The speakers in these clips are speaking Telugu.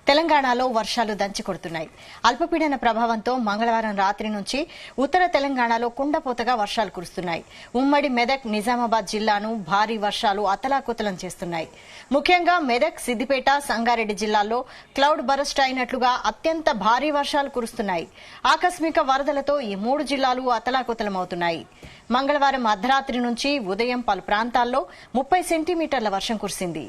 తెలంగాణలో వర్షాలు దంచికొడుతున్నాయి. అల్పపీడన ప్రభావంతో మంగళవారం రాత్రి నుంచి ఉత్తర తెలంగాణలో కుండపోతగా వర్షాలు కురుస్తున్నాయి. ఉమ్మడి మెదక్, నిజామాబాద్ జిల్లాను భారీ వర్షాలు అతలాకుతలం చేస్తున్నాయి. ముఖ్యంగా మెదక్, సిద్దిపేట, సంగారెడ్డి జిల్లాల్లో క్లౌడ్ బరస్ట్ అయినట్లుగా అత్యంత భారీ వర్షాలు కురుస్తున్నాయి. ఆకస్మిక వరదలతో ఈ 3 జిల్లాలు అతలాకుతలమవుతున్నాయి. మంగళవారం అర్ధరాత్రి నుంచి ఉదయం పలు ప్రాంతాల్లో 30 సెంటీమీటర్ల వర్షం కురిసింది.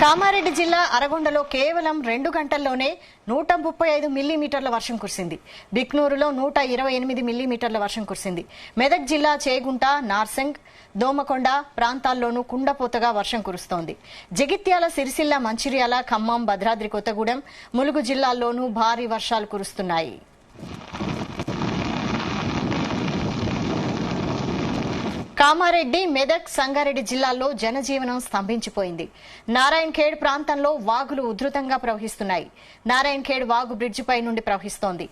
కామారెడ్డి జిల్లా అరగొండలో కేవలం 2 గంటల్లోనే 135 మిల్లీమీటర్ల వర్షం కురిసింది. బిక్నూరులో 128 మిల్లీమీటర్ల వర్షం కురిసింది. మెదక్ జిల్లా చేగుంట, నార్సింగ్, దోమకొండ ప్రాంతాల్లోనూ కుండపోతగా వర్షం కురుస్తోంది. జగిత్యాల, సిరిసిల్ల, మంచిర్యాల, ఖమ్మం, భద్రాద్రి కొత్తగూడెం, ములుగు జిల్లాల్లోనూ భారీ వర్షాలు కురుస్తున్నాయి. కామారెడ్డి, మెదక్, సంగారెడ్డి జిల్లాల్లో జనజీవనం స్తంభించిపోయింది. నారాయణ్ ఖేడ్ ప్రాంతంలో వాగులు ఉధృతంగా ప్రవహిస్తున్నాయి. నారాయణ్ ఖేడ్ వాగు బ్రిడ్జిపై నుండి ప్రవహిస్తోంది.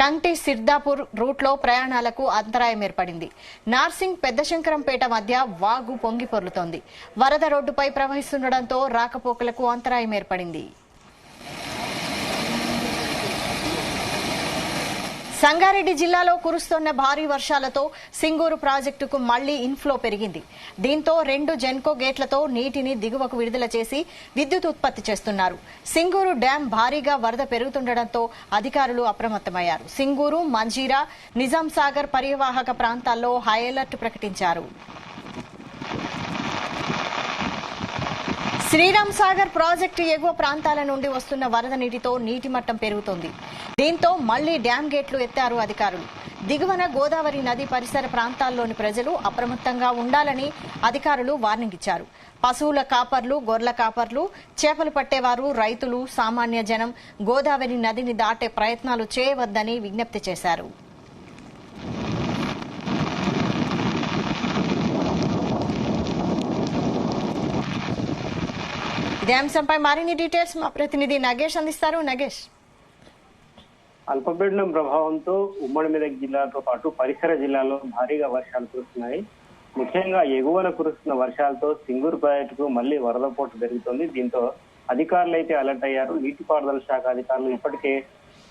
కంటి సిర్దాపూర్ రూట్లో ప్రయాణాలకు అంతరాయం ఏర్పడింది. నార్సింగ్, పెద్దశంకరంపేట మధ్య వాగు పొంగి పొర్లుతోంది. వరద రోడ్డుపై ప్రవహిస్తుండటంతో రాకపోకలకు అంతరాయం ఏర్పడింది. సంగారెడ్డి జిల్లాలో కురుస్తున్న భారీ వర్షాలతో సింగూరు ప్రాజెక్టుకు మళ్లీ ఇన్ఫ్లో పెరిగింది. దీంతో 2 జెన్కో గేట్లతో నీటిని దిగువకు విడుదల చేసి విద్యుత్ ఉత్పత్తి చేస్తున్నారు. సింగూరు డ్యాం భారీగా వరద పెరుగుతుండటంతో అధికారులు అప్రమత్తమయ్యారు. సింగూరు, మంజీరా, నిజాం సాగర్ పరివాహక ప్రాంతాల్లో హై అలర్ట్ ప్రకటించారు. శ్రీరామ్ సాగర్ ప్రాజెక్టు ఎగువ ప్రాంతాల నుండి వస్తున్న వరద నీటితో నీటి మట్టం పెరుగుతోంది. దీంతో మళ్లీ డ్యాం గేట్లు ఎత్తారు అధికారులు. దిగువన గోదావరి నది పరిసర ప్రాంతాల్లోని ప్రజలు అప్రమత్తంగా ఉండాలని అధికారులు వార్నింగ్ ఇచ్చారు. పశువుల కాపర్లు, గొర్రెల కాపర్లు, చేపలు పట్టేవారు, రైతులు, సామాన్య జనం గోదావరి నదిని దాటే ప్రయత్నాలు చేయవద్దని విజ్ఞప్తి చేశారు. ఇదే అంశంపై మరిన్ని డీటెయిల్స్ మా ప్రతినిధి నగేష్ అందిస్తారు. నగేష్, అల్పపీడనం ప్రభావంతో ఉమ్మడి మెదక్ జిల్లాతో పాటు పరిసర జిల్లాల్లో భారీగా వర్షాలు కురుస్తున్నాయి. ముఖ్యంగా ఎగువన కురుస్తున్న వర్షాలతో సింగూరు ప్రాజెక్టుకు మళ్లీ వరద పోటు పెరుగుతోంది. దీంతో అధికారులు అయితే అలర్ట్ అయ్యారు. నీటిపారుదల శాఖ అధికారులు ఇప్పటికే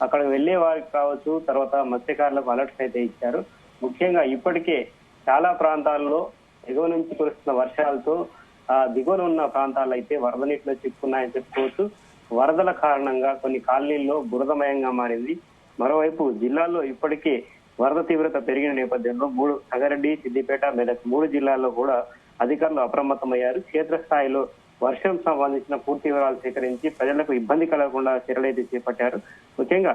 అక్కడ వెళ్లే వారికి కావచ్చు, తర్వాత మత్స్యకారులకు అలర్ట్స్ అయితే ఇచ్చారు. ముఖ్యంగా ఇప్పటికే చాలా ప్రాంతాల్లో ఎగువ నుంచి కురుస్తున్న వర్షాలతో దిగువన ఉన్న ప్రాంతాలు అయితే వరద నీటిలో చిక్కున్నాయని చెప్పుకోవచ్చు. వరదల కారణంగా కొన్ని కాలనీల్లో బురదమయంగా మారింది. మరోవైపు జిల్లాల్లో ఇప్పటికే వరద తీవ్రత పెరిగిన నేపథ్యంలో సంగారెడ్డి, సిద్దిపేట, మెదక్ 3 జిల్లాల్లో కూడా అధికారులు అప్రమత్తమయ్యారు. క్షేత్రస్థాయిలో వర్షం సంబంధించిన పూర్తి వివరాలు సేకరించి ప్రజలకు ఇబ్బంది కలగకుండా చర్యలైతే చేపట్టారు. ముఖ్యంగా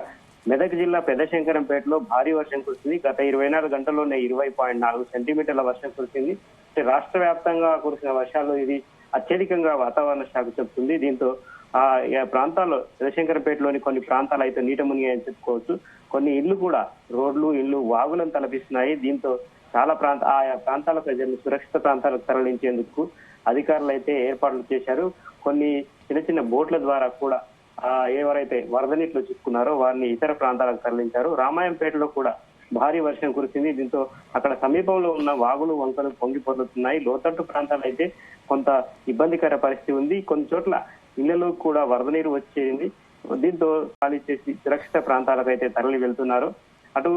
మెదక్ జిల్లా పెద్దశంకరంపేటలో భారీ వర్షం కురిసింది. గత 24 గంటల్లోనే 20.4 సెంటీమీటర్ల వర్షం కురిసింది. రాష్ట్ర వ్యాప్తంగా కురిసిన వర్షాలు ఇది అత్యధికంగా వాతావరణ శాఖ చెబుతుంది. దీంతో ప్రాంతాల్లో పెద్దశంకరంపేటలోని కొన్ని ప్రాంతాలు అయితే నీట మునిగాయని చెప్పుకోవచ్చు. కొన్ని ఇళ్లు కూడా ఇళ్లు వాగులను తలపిస్తున్నాయి. దీంతో చాలా ఆయా ప్రాంతాల ప్రజలను సురక్షిత ప్రాంతాలకు తరలించేందుకు అధికారులు అయితే ఏర్పాట్లు చేశారు. కొన్ని చిన్న చిన్న బోట్ల ద్వారా కూడా ఎవరైతే వరద నీటిలో చిక్కున్నారో వారిని ఇతర ప్రాంతాలకు తరలించారు. రామాయంపేటలో కూడా భారీ వర్షం కురిసింది. దీంతో అక్కడ సమీపంలో ఉన్న వాగులు, వంకలు పొంగి పొర్లుతున్నాయి. లోతట్టు ప్రాంతాలు అయితే కొంత ఇబ్బందికర పరిస్థితి ఉంది. కొన్ని చోట్ల ఇళ్లలో కూడా వరద నీరు వచ్చేది. దీంతో ఖాళీ చేసి సురక్షిత ప్రాంతాలకు అయితే తరలి వెళ్తున్నారు. అటు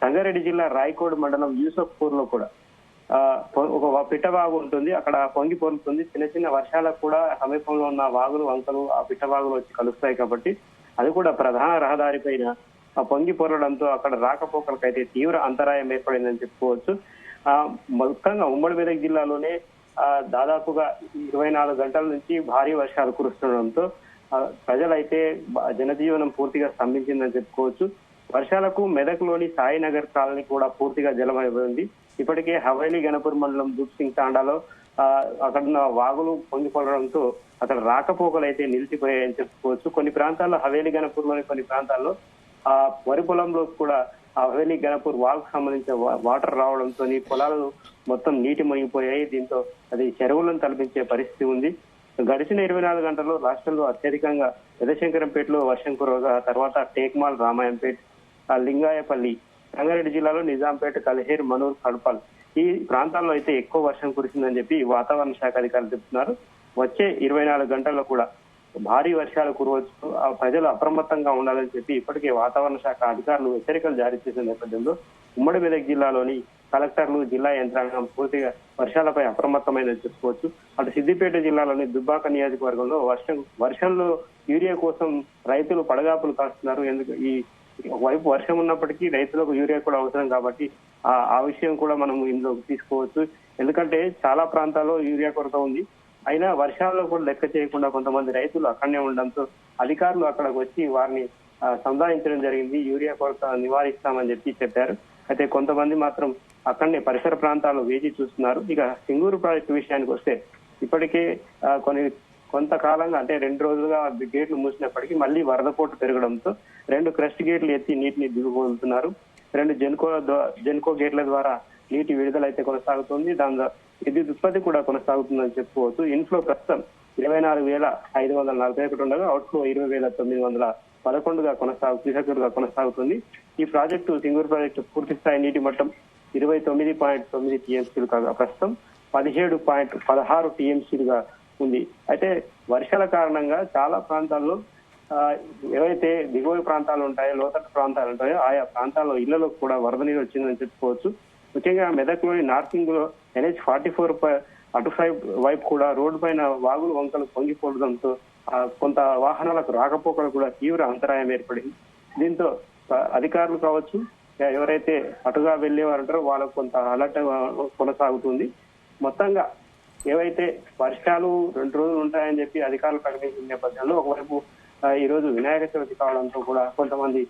సంగారెడ్డి జిల్లా రాయకోడ్ మండలం యూసఫ్పూర్ లో కూడా ఒక పిట్టవాగు ఉంటుంది. అక్కడ పొంగి పొర్లుతుంది. చిన్న చిన్న వర్షాలకు కూడా సమీపంలో ఉన్న వాగులు, వంకలు ఆ పిట్టవాగులు వచ్చి కలుస్తాయి కాబట్టి అది కూడా ప్రధాన రహదారి పైన పొంగి పొరడంతో అక్కడ రాకపోకలకు అయితే తీవ్ర అంతరాయం ఏర్పడిందని చెప్పుకోవచ్చు. మొత్తంగా ఉమ్మడి మెదక్ జిల్లాలోనే దాదాపుగా 24 గంటల నుంచి భారీ వర్షాలు కురుస్తుండడంతో ప్రజలైతే జనజీవనం పూర్తిగా స్తంభించిందని చెప్పుకోవచ్చు. వర్షాలకు మెదక్లోని సాయినగర్ కాలనీ కూడా పూర్తిగా జలమైపోయింది. ఇప్పటికే హవేలీ గణపూర్ మండలం దూప్ సింగ్ తాండాలో అక్కడున్న వాగులు పొంగి పొరడంతో అక్కడ రాకపోకలు అయితే నిలిచిపోయాయని చెప్పుకోవచ్చు. కొన్ని ప్రాంతాల్లో హవేలీ గణపూర్లోని కొన్ని ప్రాంతాల్లో వరి పొలంలో కూడా హవేలీ గణపూర్ వాగుకు సంబంధించిన వాటర్ రావడంతో పొలాలు మొత్తం నీటి మునిగిపోయాయి. దీంతో అది చెరువులను తలపించే పరిస్థితి ఉంది. గడిచిన 24 గంటల్లో రాష్ట్రంలో అత్యధికంగా పెదశంకరంపేటలో వర్షం కురవగా తర్వాత టేక్మాల్, రామాయంపేట్, లింగాయపల్లి, రంగారెడ్డి జిల్లాలో నిజాంపేట, కల్హేర్, మనూర్, కడపల్ ఈ ప్రాంతాల్లో అయితే ఎక్కువ వర్షం కురిసిందని చెప్పి వాతావరణ శాఖ అధికారులు చెప్తున్నారు. వచ్చే 24 గంటల్లో కూడా భారీ వర్షాలు కురవచ్చు, ఆ ప్రజలు అప్రమత్తంగా ఉండాలని చెప్పి ఇప్పటికే వాతావరణ శాఖ అధికారులు హెచ్చరికలు జారీ చేసిన నేపథ్యంలో ఉమ్మడి మెదక్ జిల్లాలోని కలెక్టర్లు, జిల్లా యంత్రాంగం పూర్తిగా వర్షాలపై అప్రమత్తమైనది చెప్పుకోవచ్చు. అటు సిద్దిపేట జిల్లాలోని దుబ్బాక నియోజకవర్గంలో వర్షంలో యూరియా కోసం రైతులు పడగాపులు కాస్తున్నారు. ఎందుకు ఒకవైపు వర్షం ఉన్నప్పటికీ రైతులకు యూరియా కూడా అవసరం కాబట్టి ఆ విషయం కూడా మనం ఇందులోకి తీసుకోవచ్చు. ఎందుకంటే చాలా ప్రాంతాల్లో యూరియా కొరత ఉంది. అయినా వర్షాల్లో కూడా లెక్క చేయకుండా కొంతమంది రైతులు అక్కడనే ఉండడంతో అధికారులు అక్కడికి వచ్చి వారిని సంధానించడం జరిగింది. యూరియా కొరత నివారిస్తామని చెప్పారు. అయితే కొంతమంది మాత్రం అక్కడనే పరిసర ప్రాంతాల్లో వేచి చూస్తున్నారు. ఇక సింగూరు ప్రాజెక్టు విషయానికి వస్తే ఇప్పటికే కొంతకాలంగా అంటే 2 రోజులుగా గేట్లు మూసినప్పటికీ మళ్ళీ వరద పోటు పెరగడంతో 2 క్రస్ట్ గేట్లు ఎత్తి నీటిని దిగుబోతున్నారు. 2 జెన్కో గేట్ల ద్వారా నీటి విడుదల అయితే కొనసాగుతుంది. దాని విద్యుత్ ఉత్పత్తి కూడా కొనసాగుతుందని చెప్పుకోవచ్చు. ఇన్ఫ్లో ప్రస్తుతం 24,541 ఉండగా అవుట్ఫ్లో 20,911గా కొనసాగుతుంది. ఈ ప్రాజెక్టు సింగూరు ప్రాజెక్టు పూర్తి స్థాయి నీటి మట్టం 29.9 టీఎంసీలు కాగా ప్రస్తుతం 17.16 టీఎంసీలుగా ఉంది. అయితే వర్షాల కారణంగా చాలా ప్రాంతాల్లో ఏవైతే దిగువ ప్రాంతాలు ఉంటాయో, లోతట్టు ప్రాంతాలు ఉంటాయో ఆయా ప్రాంతాల్లో ఇళ్లలో కూడా వరద నీరు వచ్చిందని చెప్పుకోవచ్చు. ముఖ్యంగా మెదక్లోని నార్సింగ్ లో NH44 అటు వైపు కూడా రోడ్డు పైన వాగులు, వంకలు పొంగిపోవడంతో కొంత వాహనాలకు రాకపోకలు కూడా తీవ్ర అంతరాయం ఏర్పడింది. దీంతో అధికారులు కావచ్చు, ఎవరైతే అటుగా వెళ్లేవారు ఉంటారో వాళ్ళకు కొంత అలర్ట్ కొనసాగుతుంది. మొత్తంగా ఏవైతే వర్షాలు 2 రోజులు ఉంటాయని చెప్పి అధికారులు ప్రకటించిన నేపథ్యంలో ఒకవైపు ఈ రోజు వినాయక చవితి కావడంతో కూడా కొంతమంది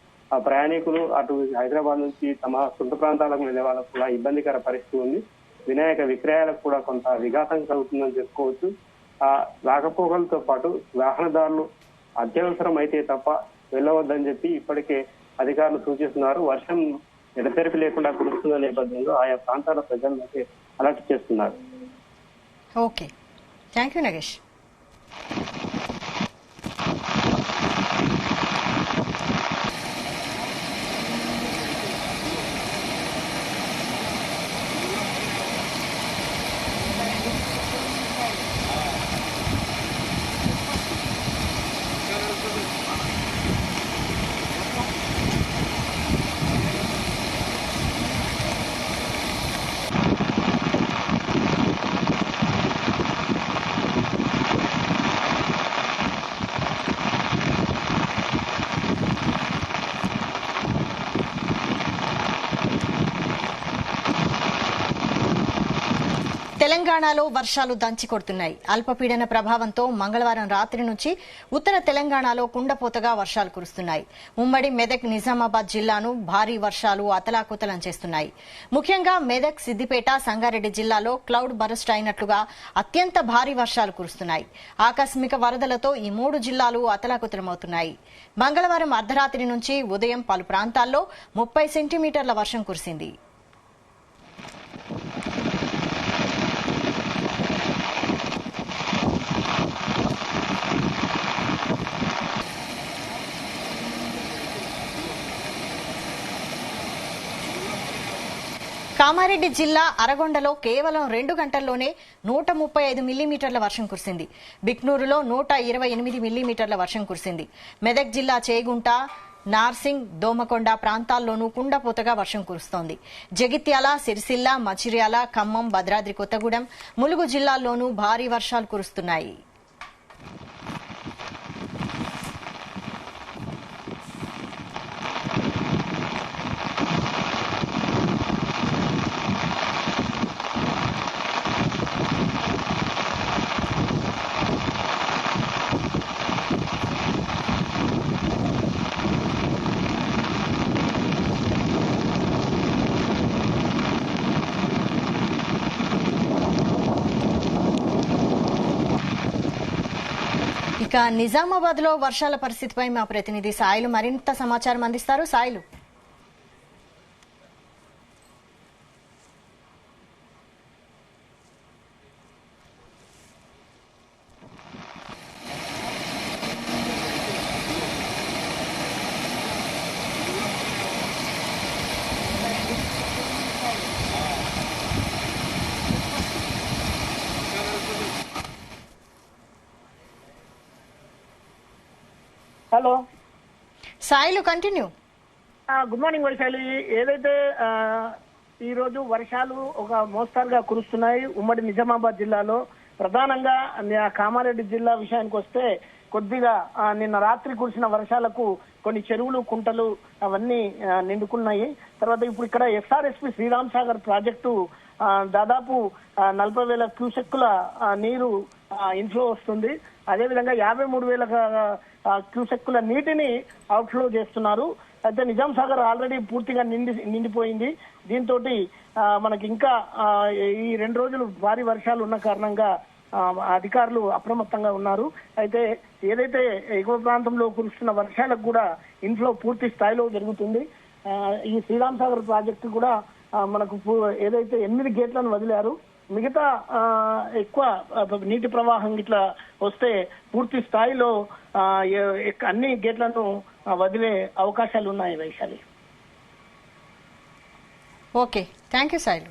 ప్రయాణికులు అటు హైదరాబాద్ నుంచి తమ సొంత ప్రాంతాలకు వెళ్లే వాళ్ళకు కూడా ఇబ్బందికర పరిస్థితి ఉంది. వినాయక విక్రయాలకు కూడా కొంత విఘాతం కలుగుతుందని చెప్పుకోవచ్చు. రాకపోకలతో పాటు వాహనదారులు అత్యవసరం అయితే తప్ప వెళ్ళవద్దని చెప్పి ఇప్పటికే అధికారులు సూచిస్తున్నారు. వర్షం ఎడతెరిపి లేకుండా కురుస్తున్న నేపథ్యంలో ఆయా ప్రాంతాల ప్రజలను అయితే అలర్ట్ చేస్తున్నారు. Okay, thank you Nagesh. తెలంగాణలో వర్షాలు దంచి కొడుతున్నాయి. అల్పపీడన ప్రభావంతో మంగళవారం రాత్రి నుంచి ఉత్తర తెలంగాణలో కుండపోతగా వర్షాలు కురుస్తున్నాయి. ఉమ్మడి మెదక్, నిజామాబాద్ జిల్లాను భారీ వర్షాలు అతలాకుతలం చేస్తున్నాయి. ముఖ్యంగా మెదక్, సిద్దిపేట, సంగారెడ్డి జిల్లాలో క్లౌడ్ బరస్ట్ అయినట్లుగా అత్యంత భారీ వర్షాలు కురుస్తున్నాయి. ఆకస్మిక వరదలతో ఈ 3 జిల్లాలు అతలాకుతలమవుతున్నాయి. మంగళవారం అర్ధరాత్రి నుంచి ఉదయం పలు ప్రాంతాల్లో 30 సెంటీమీటర్ల వర్షం కురిసింది. కామారెడ్డి జిల్లా అరగొండలో కేవలం 2 గంటల్లోనే 135 మిల్లీమీటర్ల వర్షం కురిసింది. బిక్నూరులో 128 మిల్లీమీటర్ల వర్షం కురిసింది. మెదక్ జిల్లా చేగుంట, నార్సింగ్, దోమకొండ ప్రాంతాల్లోనూ కుండపోతగా వర్షం కురుస్తోంది. జగిత్యాల, సిరిసిల్ల, మంచిర్యాల, ఖమ్మం, భద్రాద్రి కొత్తగూడెం, ములుగు జిల్లాల్లోనూ భారీ వర్షాలు కురుస్తున్నాయి. ఇక నిజామాబాద్ లో వర్షాల పరిస్థితిపై మా ప్రతినిధి సాయిలు మరింత సమాచారం అందిస్తారు. Sailu, hello, Sailu continue. Good morning Vaishali. ఏదైతే ఈ రోజు వర్షాలు ఒక మోస్తారుగా కురుస్తున్నాయి ఉమ్మడి నిజామాబాద్ జిల్లాలో. ప్రధానంగా కామారెడ్డి జిల్లా విషయానికి వస్తే కొద్దిగా నిన్న రాత్రి కురిసిన వర్షాలకు కొన్ని చెరువులు, కుంటలు అవన్నీ నిండుకున్నాయి. తర్వాత ఇప్పుడు ఇక్కడ ఎస్ఆర్ఎస్పి శ్రీరామ్ సాగర్ ప్రాజెక్టు దాదాపు 40,000 క్యూసెక్కుల నీరు ఇన్ఫ్లో వస్తుంది. అదేవిధంగా 53,000 క్యూసెక్కుల నీటిని అవుట్ఫ్లో చేస్తున్నారు. అయితే నిజాం సాగర్ ఆల్రెడీ పూర్తిగా నిండిపోయింది. దీంతో మనకి ఇంకా ఈ 2 రోజులు భారీ వర్షాలు ఉన్న కారణంగా అధికారులు అప్రమత్తంగా ఉన్నారు. అయితే ఏదైతే ఎగువ ప్రాంతంలో కురుస్తున్న వర్షాలకు కూడా ఇన్ఫ్లో పూర్తి స్థాయిలో జరుగుతుంది. ఈ శ్రీరామ్ సాగర్ ప్రాజెక్టు కూడా మనకు ఏదైతే 8 గేట్లను వదిలారు, మిగతా ఎక్కువ నీటి ప్రవాహం ఇట్లా వస్తే పూర్తి స్థాయిలో అన్ని గేట్లను వదిలే అవకాశాలు ఉన్నాయి Vaishali. Okay, thank you Sailu.